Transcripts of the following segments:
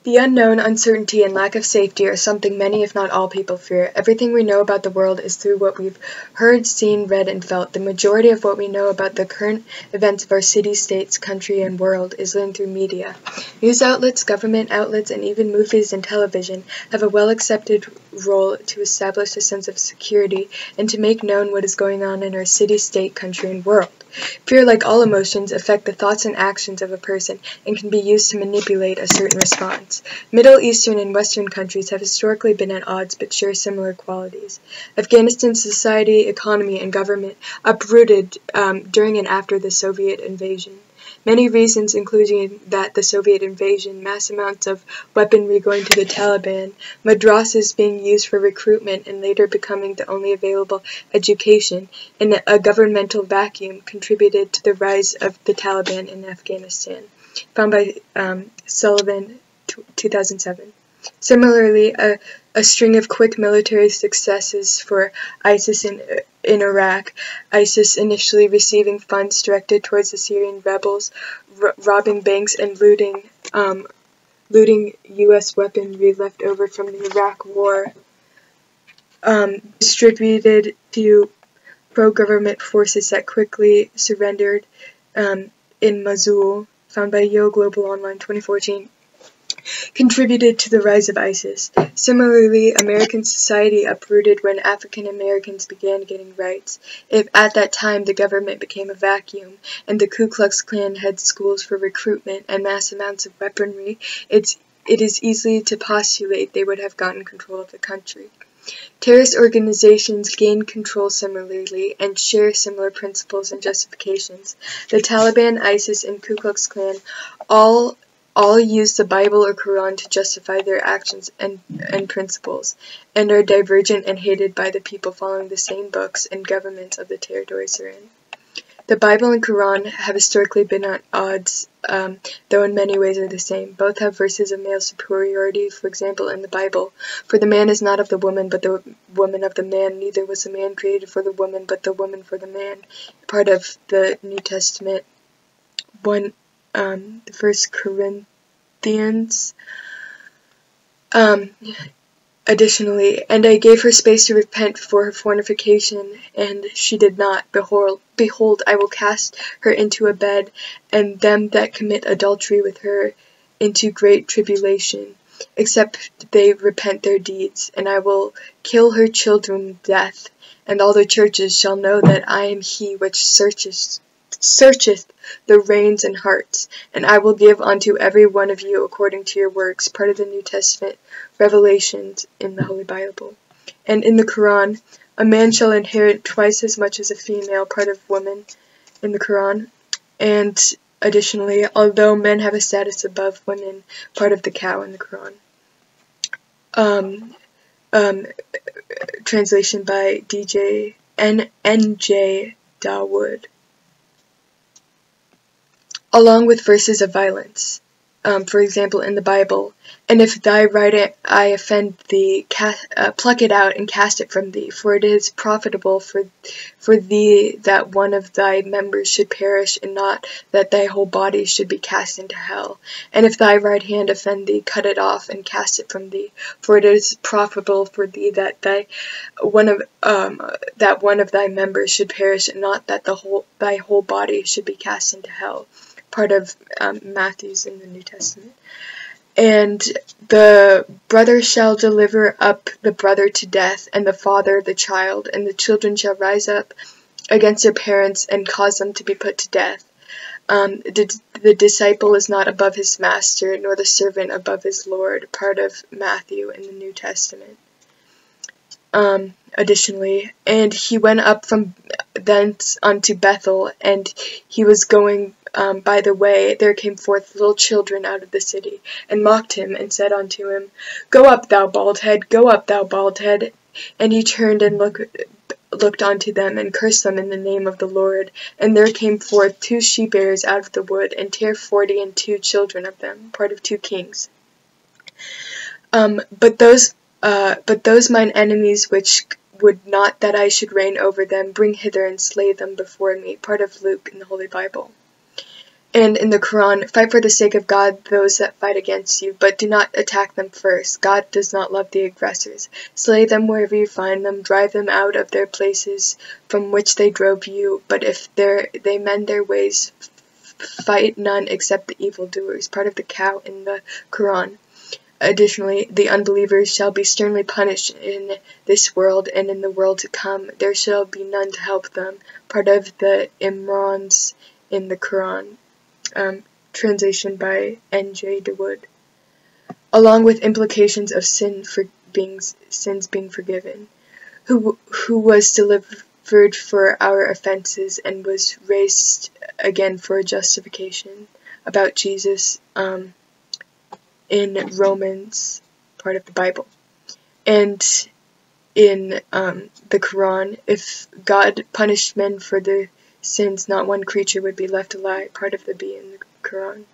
The unknown, uncertainty, and lack of safety are something many, if not all, people fear. Everything we know about the world is through what we've heard, seen, read, and felt. The majority of what we know about the current events of our city, states, country, and world is learned through media. News outlets, government outlets, and even movies and television have a well-accepted role to establish a sense of security and to make known what is going on in our city, state, country, and world. Fear, like all emotions, affect the thoughts and actions of a person and can be used to manipulate a certain response. Middle Eastern and Western countries have historically been at odds but share similar qualities. Afghanistan's society, economy, and government uprooted during and after the Soviet invasion. Many reasons, including that the Soviet invasion, mass amounts of weaponry going to the Taliban, madrasas being used for recruitment and later becoming the only available education, and a governmental vacuum contributed to the rise of the Taliban in Afghanistan, found by Sullivan, 2007. Similarly, a string of quick military successes for ISIS in Iraq, ISIS initially receiving funds directed towards the Syrian rebels, robbing banks and looting U.S. weaponry left over from the Iraq War, distributed to pro-government forces that quickly surrendered in Mosul, found by Yale Global Online 2014. Contributed to the rise of ISIS. Similarly, American society uprooted when African Americans began getting rights. If at that time the government became a vacuum, and the Ku Klux Klan had schools for recruitment and mass amounts of weaponry, it is easy to postulate they would have gotten control of the country. Terrorist organizations gain control similarly and share similar principles and justifications. The Taliban, ISIS, and Ku Klux Klan all use the Bible or Quran to justify their actions and principles, and are divergent and hated by the people following the same books and governments of the territories they're in. The Bible and Quran have historically been at odds, though in many ways are the same. Both have verses of male superiority. For example, in the Bible, "For the man is not of the woman, but the woman of the man. Neither was the man created for the woman, but the woman for the man." Part of the New Testament, the First Corinthians. Additionally, "And I gave her space to repent for her fornication, and she did not. Behold, I will cast her into a bed, and them that commit adultery with her into great tribulation, except they repent their deeds. And I will kill her children with death, and all the churches shall know that I am he which searcheth the reins and hearts, and I will give unto every one of you according to your works." Part of the New Testament, Revelations in the Holy Bible. And in the Quran, "A man shall inherit twice as much as a female," part of woman in the Quran. And additionally, "Although men have a status above women," part of the cow in the Quran. Translation by N.J. Dawood. Along with verses of violence. For example, in the Bible, "And if thy right eye offend thee, pluck it out and cast it from thee, for it is profitable for thee that one of thy members should perish, and not that thy whole body should be cast into hell. And if thy right hand offend thee, cut it off and cast it from thee, for it is profitable for thee that one of thy members should perish, and not that thy whole body should be cast into hell." Part of Matthew's in the New Testament. And "The brother shall deliver up the brother to death, and the father the child, and the children shall rise up against their parents and cause them to be put to death. The disciple is not above his master, nor the servant above his Lord." Part of Matthew in the New Testament. Additionally, "And he went up from thence unto Bethel, and he was going by the way, there came forth little children out of the city, and mocked him, and said unto him, Go up, thou bald head, go up, thou bald head. And he turned and looked unto them, and cursed them in the name of the Lord. And there came forth 2 she-bears out of the wood, and tare 42 children of them." Part of 2 Kings. But those mine enemies which would not that I should reign over them, bring hither and slay them before me." Part of Luke in the Holy Bible. And in the Quran, fight for the sake of God those that fight against you, but do not attack them first. God does not love the aggressors. Slay them wherever you find them, drive them out of their places from which they drove you, but if they mend their ways, fight none except the evildoers. Part of the cow in the Quran. Additionally, the unbelievers shall be sternly punished in this world, and in the world to come there shall be none to help them. Part of the Imrans in the Quran. Translation by N.J. DeWood. Along with implications of sins being forgiven, who was delivered for our offenses and was raised again for justification. About Jesus in Romans, part of the Bible. And in the Quran, if God punished men for their sins, not one creature would be left alive, part of the B in the Quran.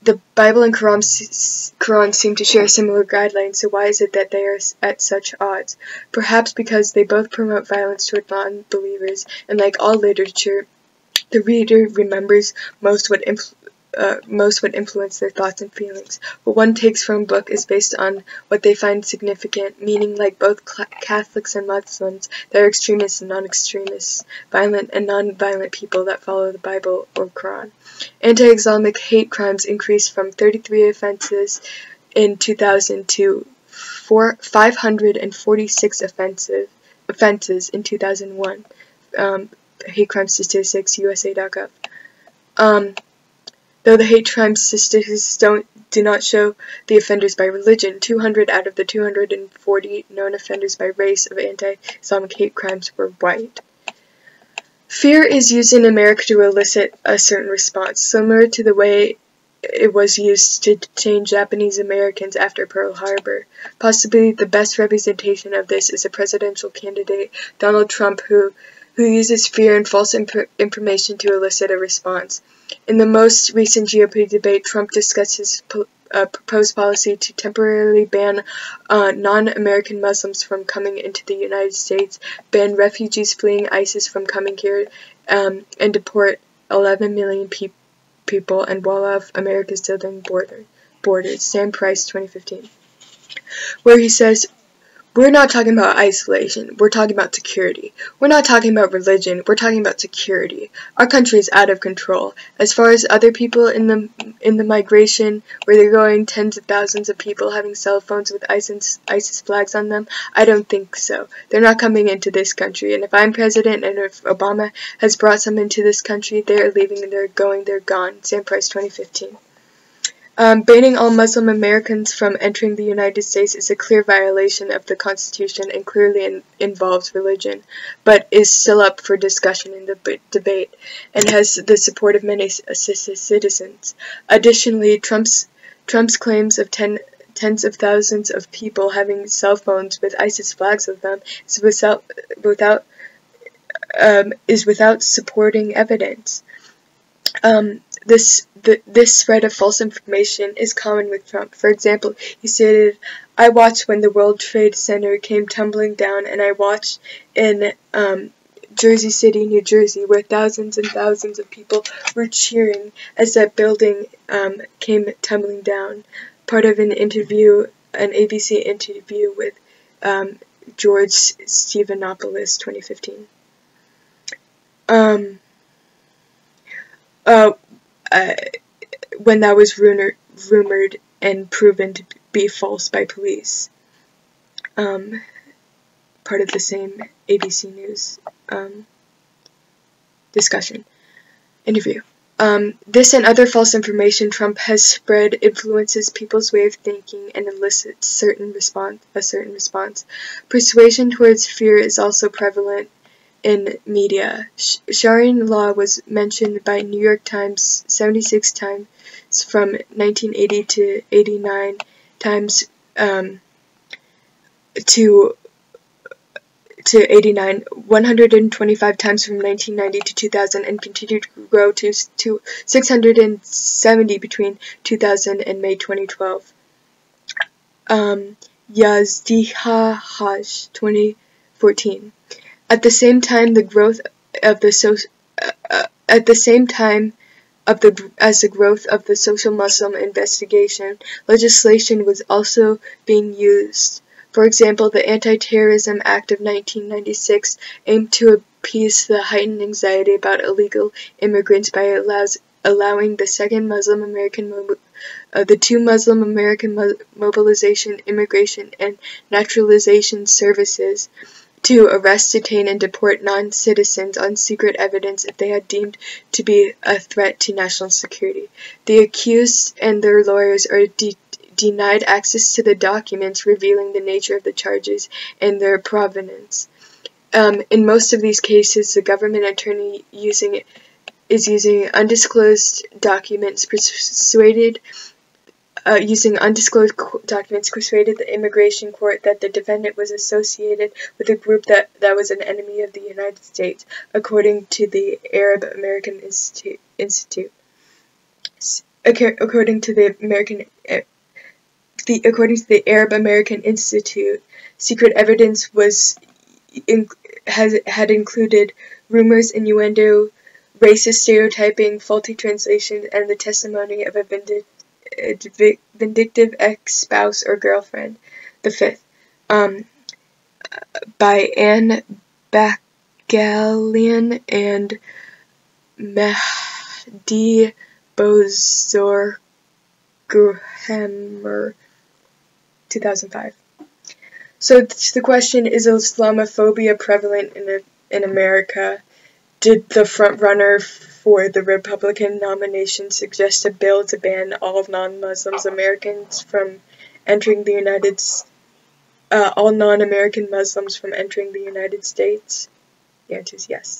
The Bible and Quran seem to share similar guidelines, so why is it that they are at such odds? Perhaps because they both promote violence toward non-believers, and like all literature, the reader remembers most what influence their thoughts and feelings. What one takes from a book is based on what they find significant, meaning like both Catholics and Muslims, there are extremists and non-extremists, violent and non-violent people that follow the Bible or Quran. Anti-Islamic hate crimes increased from 33 offenses in 2000 to 546 offenses in 2001. Hate crime statistics, USA.gov. Though the hate crime statistics do not show the offenders by religion, 200 out of the 240 known offenders by race of anti-Islamic hate crimes were white. Fear is used in America to elicit a certain response, similar to the way it was used to detain Japanese Americans after Pearl Harbor. Possibly the best representation of this is a presidential candidate, Donald Trump, who uses fear and false information to elicit a response. In the most recent GOP debate, Trump discussed his proposed policy to temporarily ban non-American Muslims from coming into the United States, ban refugees fleeing ISIS from coming here, and deport 11 million people, and wall off America's southern borders. Sam Price, 2015. Where he says, we're not talking about isolation, we're talking about security. We're not talking about religion, we're talking about security. Our country is out of control. As far as other people in the migration, where they're going tens of thousands of people having cell phones with ISIS flags on them, I don't think so. They're not coming into this country, and if I'm president and if Obama has brought some into this country, they're leaving and they're going, they're gone. Sam Price, 2015. Banning all Muslim Americans from entering the United States is a clear violation of the Constitution and clearly involves religion, but is still up for discussion in the debate and has the support of many citizens. Additionally, Trump's claims of tens of thousands of people having cell phones with ISIS flags of them is without supporting evidence. This spread of false information is common with Trump. For example, he stated, I watched when the World Trade Center came tumbling down, and I watched in Jersey City, New Jersey, where thousands and thousands of people were cheering as that building came tumbling down. Part of an ABC interview with George Stephanopoulos, 2015. When that was rumored and proven to be false by police. Part of the same ABC News interview. This and other false information Trump has spread influences people's way of thinking and elicits a certain response. Persuasion towards fear is also prevalent in media. Sharia law was mentioned by New York Times 76 times from 1980 to 89 times to 89, 125 times from 1990 to 2000, and continued to grow to 670 between 2000 and May 2012. Yazdiha Hajj, 2014. At the same time, the growth of the as the growth of the social Muslim investigation, legislation was also being used. For example, the Anti-Terrorism Act of 1996 aimed to appease the heightened anxiety about illegal immigrants by allowing the two Muslim American Mobilization, Immigration, and Naturalization Services to arrest, detain, and deport non-citizens on secret evidence if they had deemed to be a threat to national security. The accused and their lawyers are denied access to the documents revealing the nature of the charges and their provenance. In most of these cases, the government attorney is using undisclosed documents persuaded the immigration court that the defendant was associated with a group that was an enemy of the United States, according to the Arab American Institute. According to the Arab American Institute, secret evidence had included rumors, innuendo, racist stereotyping, faulty translation, and the testimony of a vindictive ex-spouse or girlfriend. The fifth, by Anne Bacalian and Mehdi Bozorghammer, 2005. So the question, is Islamophobia prevalent in America? Did the front-runner for the Republican nomination suggest a bill to ban all non-Muslims Americans from entering the all non-American Muslims from entering the United States? The answer is yes.